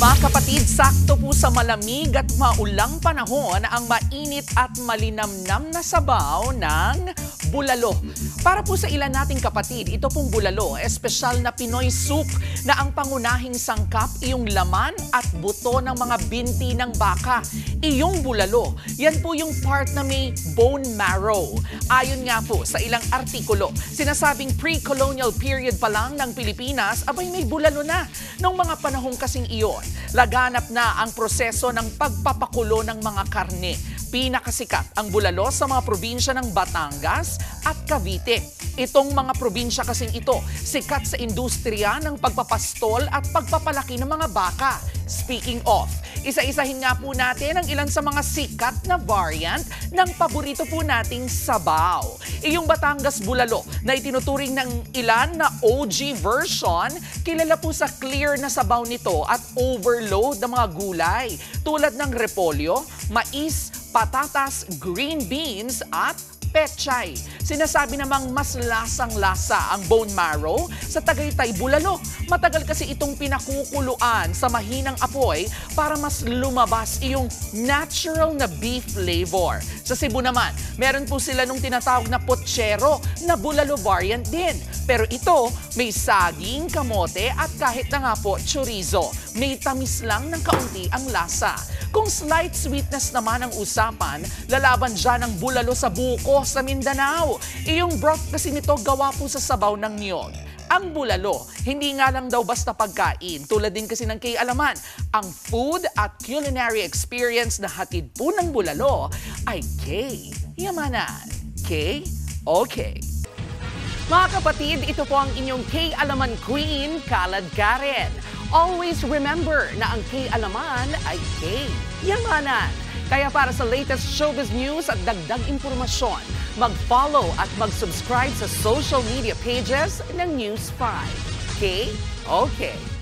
Mga kapatid, sakto po sa malamig at maulang panahon ang mainit at malinamnam na sabaw ng bulalo. Para po sa ilan nating kapatid, ito pong bulalo, espesyal na Pinoy soup na ang pangunahing sangkap iyong laman at buto ng mga binti ng baka. Iyong bulalo, yan po yung part na may bone marrow. Ayon nga po sa ilang artikulo, sinasabing pre-colonial period pa lang ng Pilipinas, abay may bulalo na. Noong mga panahong kasing iyon, laganap na ang proseso ng pagpapakulo ng mga karne. Pinakasikat ang bulalo sa mga probinsya ng Batangas at Cavite. Itong mga probinsya kasing ito, sikat sa industriya ng pagpapastol at pagpapalaki ng mga baka. Speaking of, isa-isahin nga po natin ang ilan sa mga sikat na variant ng paborito po nating sabaw. Iyong Batangas bulalo na itinuturing ng ilan na OG version, kilala po sa clear na sabaw nito at overload ng mga gulay tulad ng repolyo, mais, patatas, green beans at pechay. Sinasabi namang mas lasang-lasa ang bone marrow sa Tagaytay bulalo. Matagal kasi itong pinakukuluan sa mahinang apoy para mas lumabas iyong natural na beef flavor. Sa Cebu naman, meron po sila nung tinatawag na pochero na bulalo variant din. Pero ito, may saging, kamote at kahit na nga po chorizo. May tamis lang ng kaunti ang lasa. Kung slight sweetness naman ang usapan, lalaban dyan ang bulalo sa buko sa Mindanao. Iyong broth kasi nito gawa po sa sabaw ng niyog. Ang bulalo, hindi nga lang daw basta pagkain. Tulad din kasi ng K-Alaman, ang food at culinary experience na hatid po ng bulalo ay K-Yamanan. K-Okay. Mga kapatid, ito po ang inyong K-Alaman Queen, Kalad Karen. Always remember na ang K-Alaman ay K-Yamanan. Kaya para sa latest showbiz news at dagdag impormasyon, mag-follow at mag-subscribe sa social media pages ng News 5. K-Okay.